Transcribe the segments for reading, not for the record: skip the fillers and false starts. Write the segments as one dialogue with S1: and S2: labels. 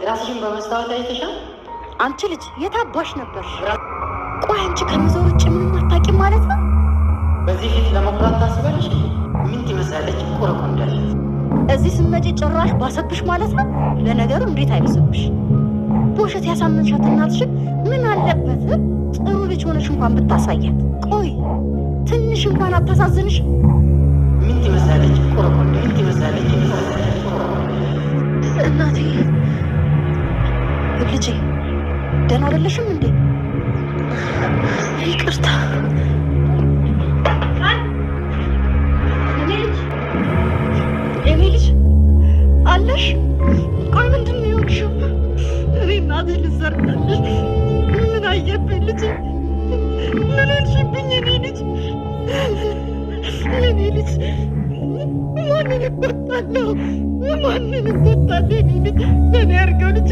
S1: ራስሽን በመስታወት አይተሻል?
S2: አንቺ ልጅ የታባሽ ነበር? ቆይ አንቺ ከመዞር ውጭ ምንም አታውቂም ማለት ነው?
S1: በዚህ ፊት ለመኩራት ታስባለሽ? ምን ትመስላለች ቆረቆንደል።
S2: እዚህ ስትመጪ ጭራሽ ባሰብሽ ማለት ነው። ለነገሩ እንዴት አይበሰብሽ? በውሸት ያሳመንሻት እናትሽን ምን አለበት ጥሩ ልጅ ሆነሽ እንኳን ብታሳያት። ቆይ ትንሽ እንኳን አታሳዝንሽ?
S1: ምን ትመስላለች ቆረቆንደል። ምን ትመስላለች
S2: እናቴ። ልጄ ደህና አይደለሽም እንዴ? ይቅርታ ልጅ አለሽ? ቆይ ምንድን ነው የሆንሽው? እኔ እናቴ ልዘርጣለሽ። ምን አየብኝ ልጅ? ምን ሆንሽብኝ? እኔ ልጅ ማንን እቆጣለሁ? ማንን እቆጣለሁ? እኔ ልጅ ለእኔ አድርገው ልጅ።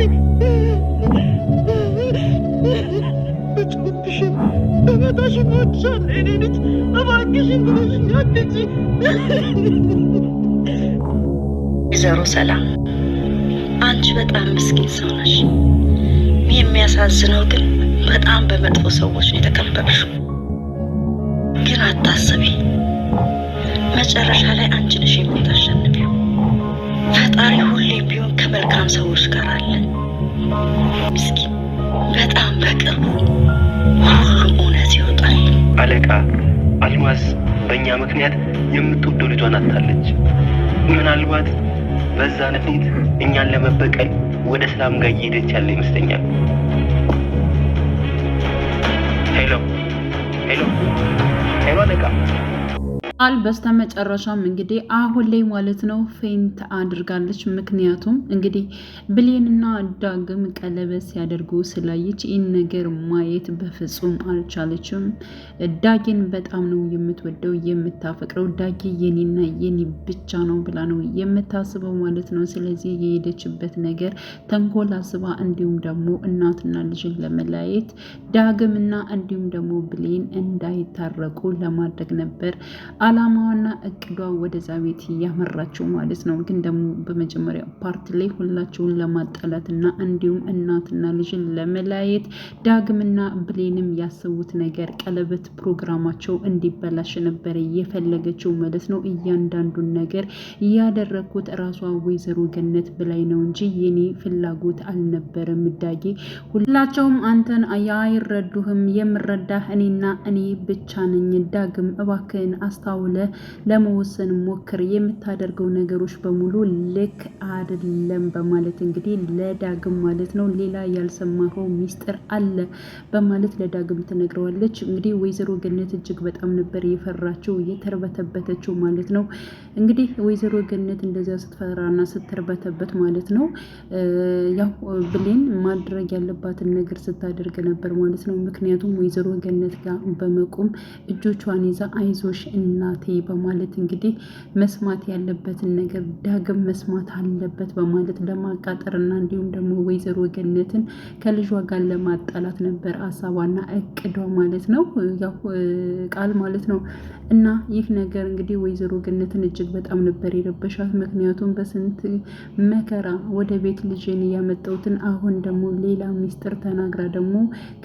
S2: ብጮህብሽም በመታሽም እወድሻለሁ እኔ ልጅ። እባክሽን ብለሽኛል ልጅ።
S3: ወይዘሮ ሰላም አንቺ በጣም ምስኪን ሰው ነሽ። የሚያሳዝነው ግን በጣም በመጥፎ ሰዎች ነው የተከበብሽው። ግን አታስቢ፣ መጨረሻ ላይ አንቺ ነሽ የምታሸንፊው። ፈጣሪ ሁሌም ቢሆን ከመልካም ሰዎች ጋር አለ። ምስኪን በጣም በቅርቡ ሁሉም እውነት ይወጣል።
S4: አለቃ አልማዝ በእኛ ምክንያት የምትወደው ልጇን አጣለች። ምናልባት በዛ ነፊት እኛን ለመበቀል ወደ ሰላም ጋር እየሄደች ያለ ይመስለኛል። ሄሎ አለቃ።
S5: በስተመጨረሻም እንግዲህ አሁን ላይ ማለት ነው ፌንት አድርጋለች። ምክንያቱም እንግዲህ ብሌንና ዳግም ቀለበት ሲያደርጉ ስላየች ይህን ነገር ማየት በፍጹም አልቻለችም። ዳጊን በጣም ነው የምትወደው የምታፈቅረው። ዳጊ የኔና የኔ ብቻ ነው ብላ ነው የምታስበው ማለት ነው። ስለዚህ የሄደችበት ነገር ተንኮል አስባ እንዲሁም ደግሞ እናትና ልጅን ለመለያየት ዳግምና እንዲሁም ደግሞ ብሌን እንዳይታረቁ ለማድረግ ነበር አላማዋና እቅዷ ወደዛ ቤት ያመራችው ማለት ነው። ግን ደግሞ በመጀመሪያ ፓርት ላይ ሁላቸውን ለማጣላትና እንዲሁም እናትና ልጅን ለመለያየት ዳግምና ብሌንም ያሰቡት ነገር ቀለበት ፕሮግራማቸው እንዲበላሽ ነበር የፈለገችው ማለት ነው። እያንዳንዱን ነገር ያደረኩት ራሷ ወይዘሮ ገነት ብላይ ነው እንጂ የኔ ፍላጎት አልነበረም። ዳጊ ሁላቸውም አንተን አይረዱህም፣ የምረዳህ እኔና እኔ ብቻ ነኝ። ዳግም እባክህን አስታውለ ለመወሰን ሞክር፣ የምታደርገው ነገሮች በሙሉ ልክ አይደለም በማለት እንግዲህ ለዳግም ማለት ነው ሌላ ያልሰማኸው ሚስጥር አለ በማለት ለዳግም ትነግረዋለች። እንግዲህ ወይዘሮ ገነት እጅግ በጣም ነበር የፈራችው የተርበተበተችው ማለት ነው። እንግዲህ ወይዘሮ ገነት እንደዚያ ስትፈራና ስትርበተበት ማለት ነው ያው ብሌን ማድረግ ያለባትን ነገር ስታደርግ ነበር ማለት ነው። ምክንያቱም ወይዘሮ ገነት ጋር በመቆም እጆቿን ይዛ አይዞሽ እናቴ በማለት እንግዲህ መስማት ያለበትን ነገር ዳግም መስማት አለበት በማለት ለማቃጠርና እንዲሁም ደግሞ ወይዘሮ ገነትን ከልጇ ጋር ለማጣላት ነበር ሀሳቧና እቅዷ ማለት ነው። ያው ቃል ማለት ነው። እና ይህ ነገር እንግዲህ ወይዘሮ ገነትን እጅግ በጣም ነበር የረበሻት። ምክንያቱም በስንት መከራ ወደ ቤት ልጅን ያመጣሁትን አሁን ደግሞ ሌላ ሚስጥር ተናግራ ደግሞ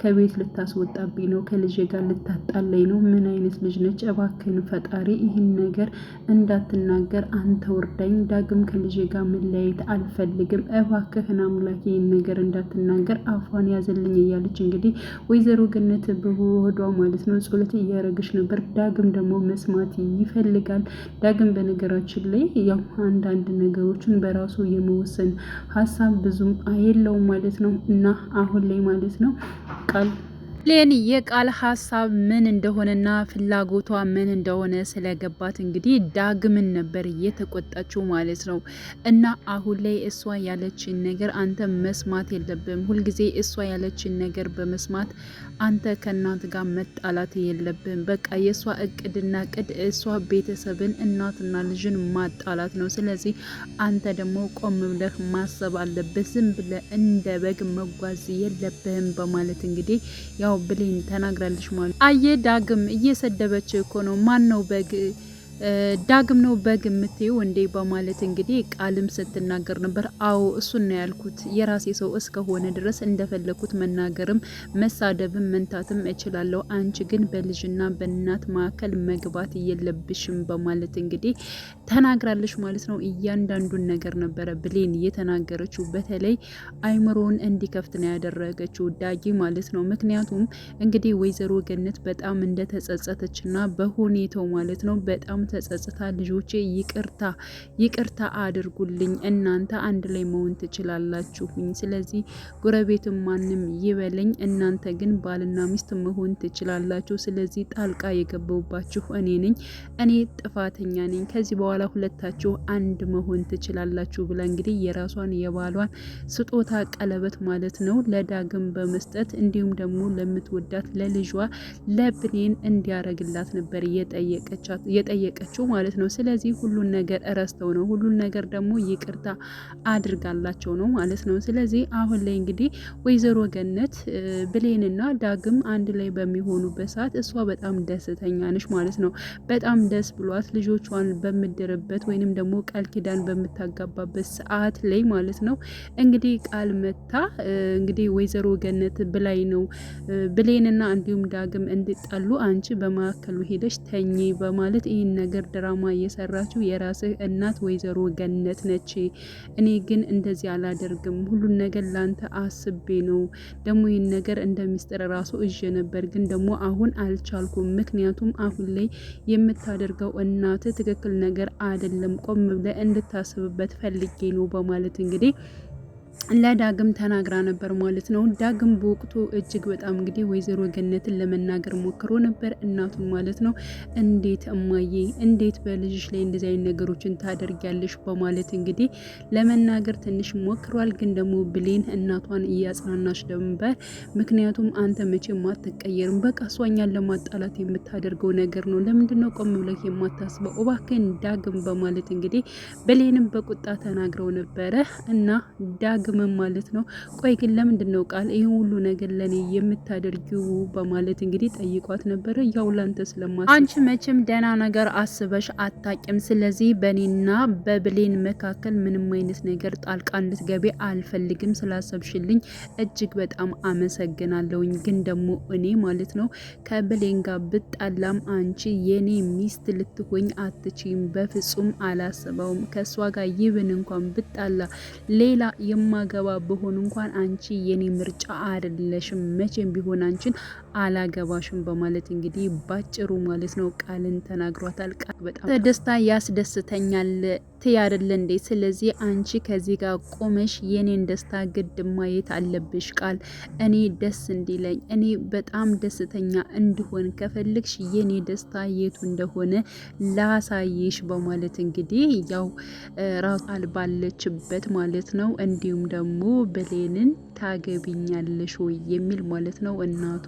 S5: ከቤት ልታስወጣብኝ ነው፣ ከልጅ ጋር ልታጣላኝ ነው። ምን አይነት ልጅ ነች? እባክህን ፈጣሪ ይህን ነገር እንዳትናገር አንተ ወርዳኝ። ዳግም ከልጅ ጋር መለያየት አልፈልግም። እባክህን አምላክ ይህን ነገር እንዳትናገር አፏን ያዘልኝ እያለች እንግዲህ ወይዘሮ ገነት በሆዷ ማለት ነው ጸሎት እያረገች ነበር። ዳግም ደግሞ መስማት ይፈልጋል። ዳግም በነገራችን ላይ ያው አንዳንድ ነገሮችን በራሱ የመወሰን ሀሳብ ብዙም አየለውም ማለት ነው። እና አሁን ላይ ማለት ነው ቃል ብሌን የቃል ሀሳብ ምን እንደሆነና ፍላጎቷ ምን እንደሆነ ስለገባት እንግዲህ ዳግምን ነበር እየተቆጣችው ማለት ነው። እና አሁን ላይ እሷ ያለችን ነገር አንተ መስማት የለብም። ሁልጊዜ እሷ ያለችን ነገር በመስማት አንተ ከእናት ጋር መጣላት የለብም። በቃ የእሷ እቅድና ቅድ እሷ ቤተሰብን እናትና ልጅን ማጣላት ነው። ስለዚህ አንተ ደግሞ ቆም ብለህ ማሰብ አለብህ። ዝም ብለህ እንደ በግ መጓዝ የለብህም በማለት እንግዲህ ያው ብሌን ተናግራለች ማለት። አየ ዳግም እየሰደበች እኮ ነው። ማን ነው በግ? ዳግም ነው በግምቴው እንዴ በማለት እንግዲህ ቃልም ስትናገር ነበር። አዎ እሱን ነው ያልኩት። የራሴ ሰው እስከሆነ ድረስ እንደፈለኩት መናገርም መሳደብም መንታትም እችላለሁ። አንቺ ግን በልጅና በእናት መካከል መግባት የለብሽም በማለት እንግዲህ ተናግራለች ማለት ነው። እያንዳንዱን ነገር ነበረ ብሌን የተናገረችው። በተለይ አይምሮውን እንዲከፍት ነው ያደረገችው ዳጊ ማለት ነው። ምክንያቱም እንግዲህ ወይዘሮ ገነት በጣም እንደተጸጸተችና በሁኔታው ማለት ነው በጣም ተጸጽታ ልጆቼ ይቅርታ አድርጉልኝ፣ እናንተ አንድ ላይ መሆን ትችላላችሁኝ። ስለዚህ ጎረቤትም ማንም ይበለኝ፣ እናንተ ግን ባልና ሚስት መሆን ትችላላችሁ። ስለዚህ ጣልቃ የገባውባችሁ እኔ ነኝ፣ እኔ ጥፋተኛ ነኝ። ከዚህ በኋላ ሁለታችሁ አንድ መሆን ትችላላችሁ ብላ እንግዲህ የራሷን የባሏን ስጦታ ቀለበት ማለት ነው ለዳግም በመስጠት እንዲሁም ደግሞ ለምትወዳት ለልጇ ለብሌን እንዲያረግላት ነበር የጠየቀችው ማለት ነው። ስለዚህ ሁሉን ነገር እረስተው ነው ሁሉን ነገር ደግሞ ይቅርታ አድርጋላቸው ነው ማለት ነው። ስለዚህ አሁን ላይ እንግዲህ ወይዘሮ ገነት ብሌንና ዳግም አንድ ላይ በሚሆኑበት ሰዓት እሷ በጣም ደስተኛ ነች ማለት ነው። በጣም ደስ ብሏት ልጆቿን በምድርበት ወይንም ደግሞ ቃል ኪዳን በምታጋባበት ሰዓት ላይ ማለት ነው እንግዲህ ቃል መታ እንግዲህ ወይዘሮ ገነት ብላይ ነው ብሌንና እንዲሁም ዳግም እንዲጣሉ አንቺ በመካከሉ ሄደሽ ተኚ በማለት ይህን ነገር ድራማ እየሰራችው የራስህ እናት ወይዘሮ ገነት ነች። እኔ ግን እንደዚህ አላደርግም። ሁሉን ነገር ላንተ አስቤ ነው። ደግሞ ይህን ነገር እንደ ሚስጥር ራሱ እዤ ነበር፣ ግን ደግሞ አሁን አልቻልኩም። ምክንያቱም አሁን ላይ የምታደርገው እናት ትክክል ነገር አይደለም። ቆም ብለህ እንድታስብበት ፈልጌ ነው በማለት እንግዲህ ለዳግም ተናግራ ነበር ማለት ነው። ዳግም በወቅቱ እጅግ በጣም እንግዲህ ወይዘሮ ገነትን ለመናገር ሞክሮ ነበር፣ እናቱን ማለት ነው። እንዴት እማዬ፣ እንዴት በልጅሽ ላይ እንደዚህ አይነት ነገሮችን ታደርጊያለሽ በማለት እንግዲህ ለመናገር ትንሽ ሞክሯል። ግን ደግሞ ብሌን እናቷን እያጽናናች ነበር። ምክንያቱም አንተ መቼም አትቀየርም፣ በቃ እሷኛን ለማጣላት የምታደርገው ነገር ነው። ለምንድነው ቆም ብለህ የማታስበው? እባክህን ዳግም በማለት እንግዲህ ብሌንም በቁጣ ተናግረው ነበረ እና ዳግም ማለት ነው። ቆይ ግን ለምንድን ነው ቃል ይሄን ሁሉ ነገር ለኔ የምታደርጊው በማለት እንግዲህ ጠይቋት ነበር። ያው ላንተ ስለማስብ አንቺ መቼም ደህና ነገር አስበሽ አታቂም። ስለዚህ በኔና በብሌን መካከል ምንም አይነት ነገር ጣልቃ እንድትገቢ አልፈልግም። ስላሰብሽልኝ እጅግ በጣም አመሰግናለሁኝ። ግን ደግሞ እኔ ማለት ነው ከብሌን ጋር ብጣላም አንቺ የኔ ሚስት ልትሆኝ አትችይም። በፍጹም አላስበውም። ከሷ ጋር ይብን እንኳን ብጣላ ሌላ ገባ በሆን እንኳን አንቺ የኔ ምርጫ አይደለሽም። መቼም ቢሆን አንቺን አላገባሽም በማለት እንግዲህ ባጭሩ ማለት ነው ቃልን ተናግሯታል። ቃል በጣም ደስታ ያስደስተኛል ትያደለ እንዴ? ስለዚህ አንቺ ከዚህ ጋር ቆመሽ የኔን ደስታ ግድ ማየት አለብሽ። ቃል እኔ ደስ እንዲለኝ እኔ በጣም ደስተኛ እንድሆን ከፈልግሽ የኔ ደስታ የቱ እንደሆነ ላሳይሽ በማለት እንግዲህ ያው ራሷ ባለችበት ማለት ነው እንዲሁም ደግሞ ብሌንን ታገቢኛለሽ ወይ የሚል ማለት ነው እናቱ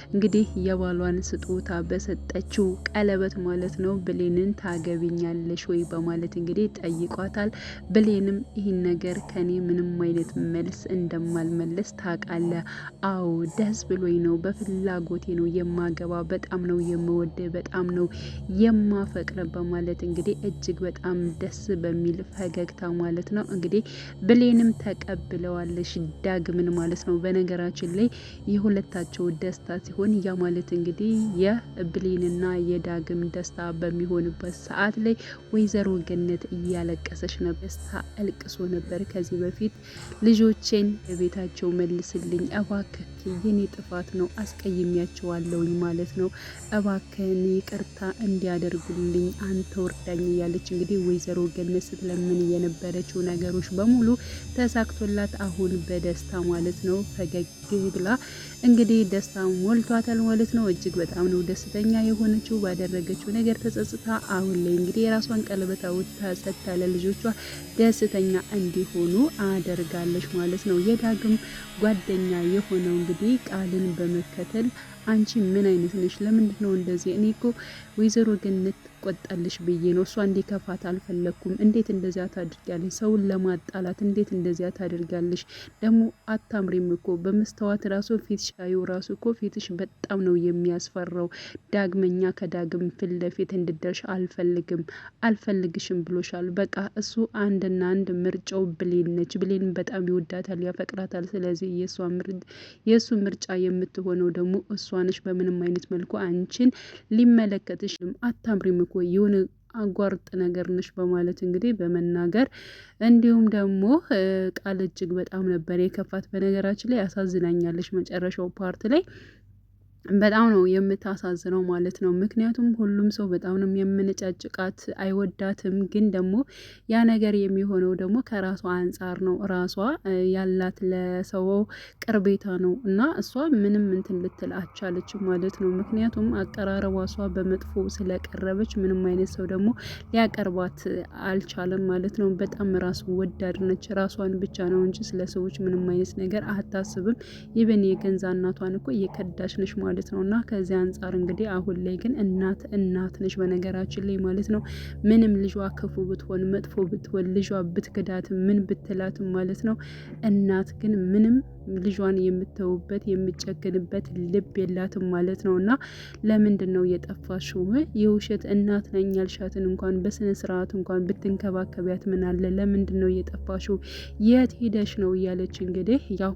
S5: እንግዲህ የባሏን ስጦታ በሰጠችው ቀለበት ማለት ነው ብሌንን ታገቢኛለሽ ወይ በማለት እንግዲህ ጠይቋታል። ብሌንም ይህን ነገር ከኔ ምንም አይነት መልስ እንደማልመለስ ታውቃለህ። አዎ ደስ ብሎኝ ነው፣ በፍላጎቴ ነው የማገባ፣ በጣም ነው የምወደ፣ በጣም ነው የማፈቅረ በማለት እንግዲህ እጅግ በጣም ደስ በሚል ፈገግታ ማለት ነው እንግዲህ ብሌንም ተቀብለዋለሽ ዳግምን ማለት ነው። በነገራችን ላይ የሁለታቸው ደስታ ሲሆን ያ ማለት እንግዲህ የብሌንና የዳግም ደስታ በሚሆንበት ሰዓት ላይ ወይዘሮ ገነት እያለቀሰች ነበር። ደስታ አልቅሶ ነበር ከዚህ በፊት ልጆቼን ቤታቸው መልስልኝ እባክህ፣ የኔ ጥፋት ነው አስቀይሜያቸዋለሁኝ ማለት ነው፣ እባክህን ይቅርታ እንዲያደርጉልኝ አንተ ወርዳኝ እያለች እንግዲህ ወይዘሮ ገነት ስትለምን የነበረችው ነገሮች በሙሉ ተሳክቶላት አሁን በደስታ ማለት ነው ፈገግ ብላ እንግዲህ ደስታ ሞልቷታል ማለት ነው። እጅግ በጣም ነው ደስተኛ የሆነችው ባደረገችው ነገር ተጸጽታ አሁን ላይ እንግዲህ የራሷን ቀለበት አውጥታ ሰጥታ ለልጆቿ ደስተኛ እንዲሆኑ አደርጋለች ማለት ነው። የዳግም ጓደኛ የሆነው እንግዲህ ቃልን በመከተል አንቺ ምን አይነት ነሽ? ለምንድን ነው እንደዚህ? እኔ እኮ ወይዘሮ ገነት ትቆጣልሽ ብዬ ነው። እሷ እንዲከፋት አልፈለኩም። እንዴት እንደዚያ ታድርጊያለሽ? ሰውን ለማጣላት እንዴት እንደዚያ ታደርጋለሽ? ደግሞ አታምሪም እኮ በመስተዋት ራሱ ፊትሽ አዩ ራሱ እኮ ፊትሽ በጣም ነው የሚያስፈራው። ዳግመኛ ከዳግም ፊት ለፊት እንድደርሽ አልፈልግሽም ብሎሻል። በቃ እሱ አንድና አንድ ምርጫው ብሌን ነች። ብሌን በጣም ይወዳታል፣ ያፈቅራታል። ስለዚህ የእሱ ምርጫ የምትሆነው ደግሞ እሷ ነች። በምንም አይነት መልኩ አንቺን ሊመለከትሽ አታምሪም እኮ የሆነ አጓርጥ ነገር ነሽ በማለት እንግዲህ በመናገር እንዲሁም ደግሞ ቃል እጅግ በጣም ነበር የከፋት። በነገራችን ላይ ያሳዝናኛለች መጨረሻው ፓርት ላይ በጣም ነው የምታሳዝነው ማለት ነው። ምክንያቱም ሁሉም ሰው በጣም ነው የምንጫጭቃት፣ አይወዳትም። ግን ደግሞ ያ ነገር የሚሆነው ደግሞ ከራሷ አንጻር ነው። ራሷ ያላት ለሰው ቅርቤታ ነው እና እሷ ምንም እንትን ልትል አቻለች ማለት ነው። ምክንያቱም አቀራረቧ እሷ በመጥፎ ስለቀረበች ምንም አይነት ሰው ደግሞ ሊያቀርባት አልቻለም ማለት ነው። በጣም ራሱ ወዳድ ነች። ራሷን ብቻ ነው እንጂ ስለ ሰዎች ምንም አይነት ነገር አታስብም። ይብን የገንዛ እናቷን እኮ እየከዳች ነች ማለት ነው። እና ከዚህ አንጻር እንግዲህ አሁን ላይ ግን እናት ነች በነገራችን ላይ ማለት ነው። ምንም ልጇ ክፉ ብትሆን መጥፎ ብትሆን ልጇ ብትክዳትም ምን ብትላትም ማለት ነው እናት ግን ምንም ልጇን የምተውበት የሚጨክንበት ልብ የላትም ማለት ነው። እና ለምንድን ነው የጠፋሽው? የውሸት እናት ነኝ ያልሻትን እንኳን በስነ ስርዓት እንኳን ብትንከባከቢያት ምን አለ? ለምንድን ነው የጠፋሽው? የት ሄደሽ ነው? እያለች እንግዲህ ያው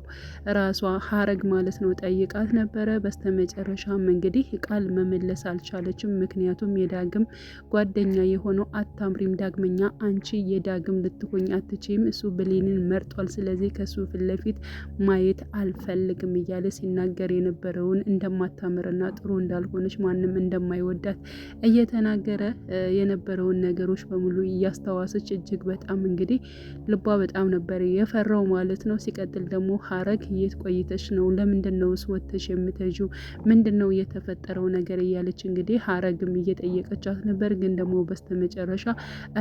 S5: ራሷ ሀረግ ማለት ነው ጠይቃት ነበረ። በስተመጨረሻም እንግዲህ ቃል መመለስ አልቻለችም። ምክንያቱም የዳግም ጓደኛ የሆነው አታምሪም፣ ዳግመኛ አንቺ የዳግም ልትሆኝ አትችይም፣ እሱ ብሌንን መርጧል። ስለዚህ ከሱ ፊት ለፊት ማየት አልፈልግም እያለ ሲናገር የነበረውን እንደማታምርና ጥሩ እንዳልሆነች ማንም እንደማይወዳት እየተናገረ የነበረውን ነገሮች በሙሉ እያስታዋሰች እጅግ በጣም እንግዲህ ልቧ በጣም ነበር የፈራው ማለት ነው። ሲቀጥል ደግሞ ሀረግ የት ቆይተሽ ነው? ለምንድን ነው ወጥተሽ የምትሄጂው? ምንድን ነው የተፈጠረው ነገር እያለች እንግዲህ ሀረግም እየጠየቀቻት ነበር። ግን ደግሞ በስተመጨረሻ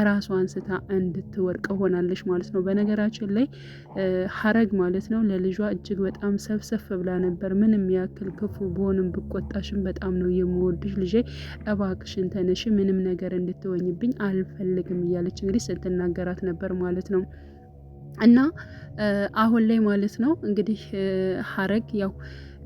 S5: ራሷን ስታ እንድትወርቅ ሆናለች ማለት ነው። በነገራችን ላይ ሀረግ ማለት ነው ለልጇ እጅግ በጣም ሰብሰብ ብላ ነበር። ምንም ያክል ክፉ በሆንም ብቆጣሽም በጣም ነው የምወድሽ ልጄ፣ እባክሽን ተነሽ፣ ምንም ነገር እንድትወኝብኝ አልፈልግም እያለች እንግዲህ ስትናገራት ነበር ማለት ነው። እና አሁን ላይ ማለት ነው እንግዲህ ሀረግ ያው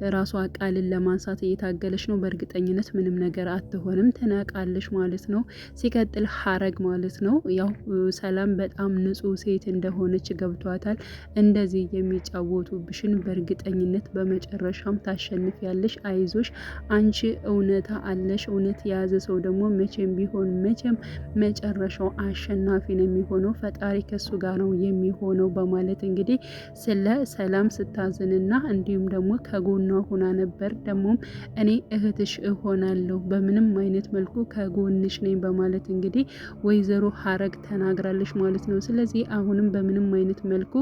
S5: ራሷ ቃልን ለማንሳት እየታገለች ነው። በእርግጠኝነት ምንም ነገር አትሆንም፣ ትነቃለች ማለት ነው። ሲቀጥል ሀረግ ማለት ነው ያው ሰላም በጣም ንጹህ ሴት እንደሆነች ገብቷታል። እንደዚህ የሚጫወቱብሽን በእርግጠኝነት በመጨረሻም ታሸንፊያለሽ፣ አይዞሽ፣ አንቺ እውነታ አለሽ። እውነት የያዘ ሰው ደግሞ መቼም ቢሆን መቼም መጨረሻው አሸናፊ ነው የሚሆነው፣ ፈጣሪ ከሱ ጋር ነው የሚሆነው በማለት እንግዲህ ስለ ሰላም ስታዝንና እንዲሁም ደግሞ ከጎኗ ሆና ነበር። ደግሞም እኔ እህትሽ እሆናለሁ፣ በምንም አይነት መልኩ ከጎንሽ ነኝ በማለት እንግዲህ ወይዘሮ ሀረግ ተናግራለች ማለት ነው። ስለዚህ አሁንም በምንም አይነት መልኩ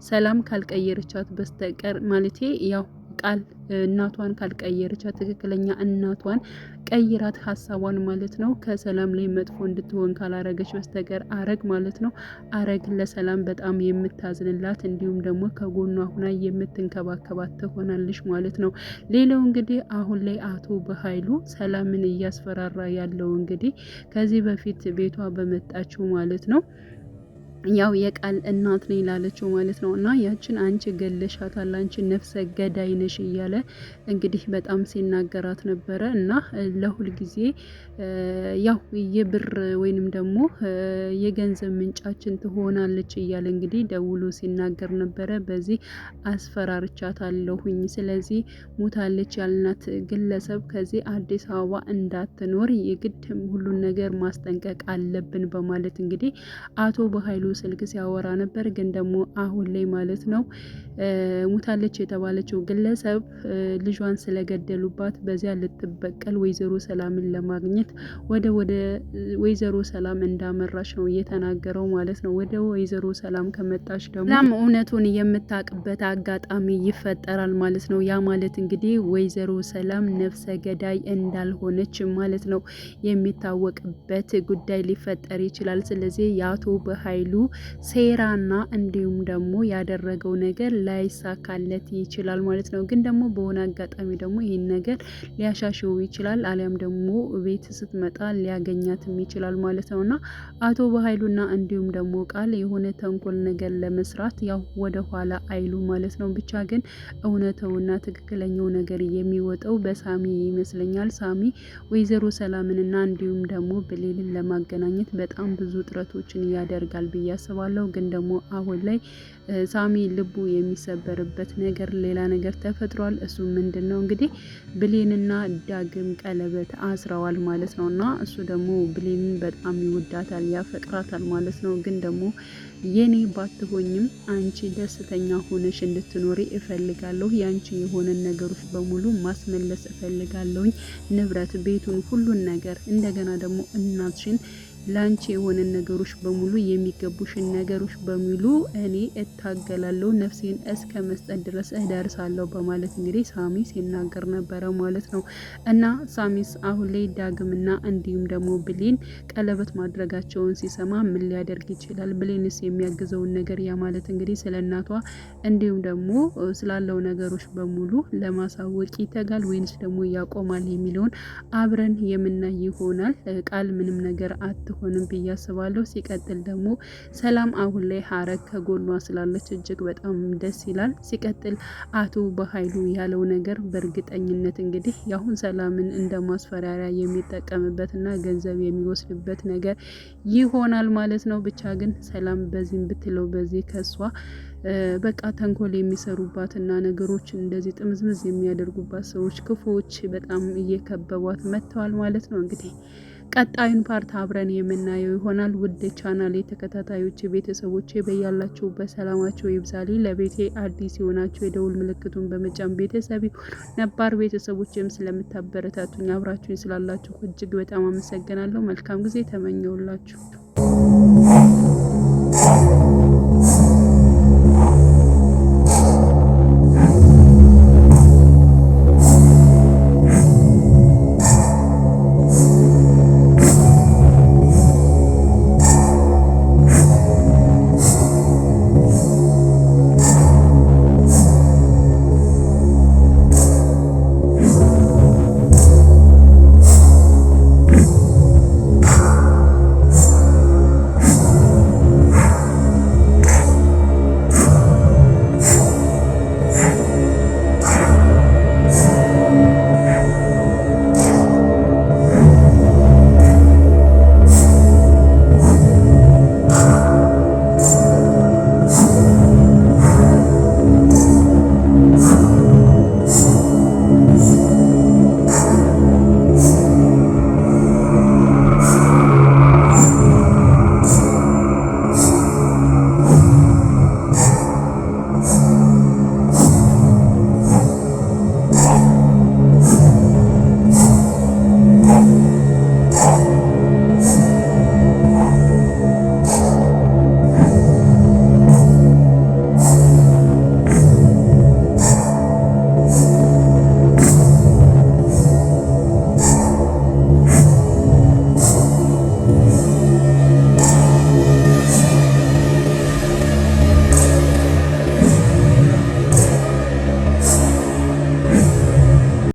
S5: ሰላም ካልቀየረቻት በስተቀር ማለቴ ያው ቃል እናቷን ካልቀየረቻት ትክክለኛ እናቷን ቀይራት ሀሳቧን ማለት ነው ከሰላም ላይ መጥፎ እንድትሆን ካላረገች በስተቀር አረግ ማለት ነው አረግ ለሰላም በጣም የምታዝንላት እንዲሁም ደግሞ ከጎኗ ሁና የምትንከባከባት ትሆናለች ማለት ነው። ሌላው እንግዲህ አሁን ላይ አቶ በኃይሉ ሰላምን እያስፈራራ ያለው እንግዲህ ከዚህ በፊት ቤቷ በመጣችው ማለት ነው ያው የቃል እናት ነኝ ላለችው ማለት ነው። እና ያችን አንቺ ገለሻታል፣ አንቺ ነፍሰ ገዳይ ነሽ እያለ እንግዲህ በጣም ሲናገራት ነበረ። እና ለሁል ጊዜ ያው የብር ወይንም ደግሞ የገንዘብ ምንጫችን ትሆናለች እያለ እንግዲህ ደውሎ ሲናገር ነበረ። በዚህ አስፈራርቻታለሁኝ፣ ስለዚህ ሞታለች ያልናት ግለሰብ ከዚህ አዲስ አበባ እንዳትኖር የግድ ሁሉን ነገር ማስጠንቀቅ አለብን በማለት እንግዲህ አቶ በኃይሉ ስልክ ሲያወራ ነበር። ግን ደግሞ አሁን ላይ ማለት ነው ሙታለች የተባለችው ግለሰብ ልጇን ስለገደሉባት በዚያ ልትበቀል ወይዘሮ ሰላምን ለማግኘት ወደ ወይዘሮ ሰላም እንዳመራች ነው እየተናገረው ማለት ነው። ወደ ወይዘሮ ሰላም ከመጣች ደግሞ እውነቱን የምታውቅበት አጋጣሚ ይፈጠራል ማለት ነው። ያ ማለት እንግዲህ ወይዘሮ ሰላም ነፍሰ ገዳይ እንዳልሆነች ማለት ነው የሚታወቅበት ጉዳይ ሊፈጠር ይችላል። ስለዚህ የአቶ በኃይሉ ሴራና እንዲሁም ደግሞ ያደረገው ነገር ላይሳካለት ይችላል ማለት ነው። ግን ደግሞ በሆነ አጋጣሚ ደግሞ ይህን ነገር ሊያሻሽው ይችላል፣ አሊያም ደግሞ ቤት ስትመጣ ሊያገኛትም ይችላል ማለት ነው። እና አቶ በኃይሉና እንዲሁም ደግሞ ቃል የሆነ ተንኮል ነገር ለመስራት ያው ወደ ኋላ አይሉ ማለት ነው። ብቻ ግን እውነተውና ትክክለኛው ነገር የሚወጣው በሳሚ ይመስለኛል። ሳሚ ወይዘሮ ሰላምንና እንዲሁም ደግሞ ብሌንን ለማገናኘት በጣም ብዙ ጥረቶችን ያደርጋል ብዬ አስባለሁ። ግን ደግሞ አሁን ላይ ሳሚ ልቡ የሚሰበርበት ነገር ሌላ ነገር ተፈጥሯል። እሱ ምንድን ነው እንግዲህ ብሌንና ዳግም ቀለበት አስረዋል ማለት ነው። እና እሱ ደግሞ ብሌንን በጣም ይወዳታል፣ ያፈቅራታል ማለት ነው። ግን ደግሞ የኔ ባትሆኝም አንቺ ደስተኛ ሆነሽ እንድትኖሪ እፈልጋለሁ፣ ያንቺ የሆነ ነገሮች በሙሉ ማስመለስ እፈልጋለሁኝ፣ ንብረት፣ ቤቱን፣ ሁሉን ነገር እንደገና ደግሞ እናትሽን ላንቺ የሆነ ነገሮች በሙሉ የሚገቡሽን ነገሮች በሙሉ እኔ እታገላለሁ፣ ነፍሴን እስከ መስጠት ድረስ እደርሳለሁ በማለት እንግዲህ ሳሚ ሲናገር ነበረ ማለት ነው። እና ሳሚስ አሁን ላይ ዳግምና እንዲሁም ደግሞ ብሌን ቀለበት ማድረጋቸውን ሲሰማ ምን ሊያደርግ ይችላል? ብሌንስ የሚያግዘውን ነገር ያ ማለት እንግዲህ ስለ እናቷ እንዲሁም ደግሞ ስላለው ነገሮች በሙሉ ለማሳወቅ ይተጋል ወይንስ ደግሞ ያቆማል የሚለውን አብረን የምናይ ይሆናል። ቃል ምንም ነገር ሆንም ብዬ አስባለሁ። ሲቀጥል ደግሞ ሰላም አሁን ላይ ሀረግ ከጎኗ ስላለች እጅግ በጣም ደስ ይላል። ሲቀጥል አቶ በኃይሉ ያለው ነገር በእርግጠኝነት እንግዲህ ያሁን ሰላምን እንደ ማስፈራሪያ የሚጠቀምበትና ገንዘብ የሚወስድበት ነገር ይሆናል ማለት ነው። ብቻ ግን ሰላም በዚህም ብትለው በዚህ ከሷ በቃ ተንኮል የሚሰሩባትና ነገሮችን እንደዚህ ጥምዝምዝ የሚያደርጉባት ሰዎች ክፉዎች በጣም እየከበቧት መጥተዋል ማለት ነው። እንግዲህ ቀጣዩን ፓርት አብረን የምናየው ይሆናል። ውድ ቻናሌ ተከታታዮች ቤተሰቦቼ በያላችሁ በሰላማቸው ይብዛልኝ። ለቤቴ አዲስ የሆናችሁ የደውል ምልክቱን በመጫን ቤተሰብ ነባር ቤተሰቦችም ስለምታበረታቱኝ አብራችሁኝ ስላላችሁ እጅግ በጣም አመሰግናለሁ። መልካም ጊዜ ተመኘውላችሁ።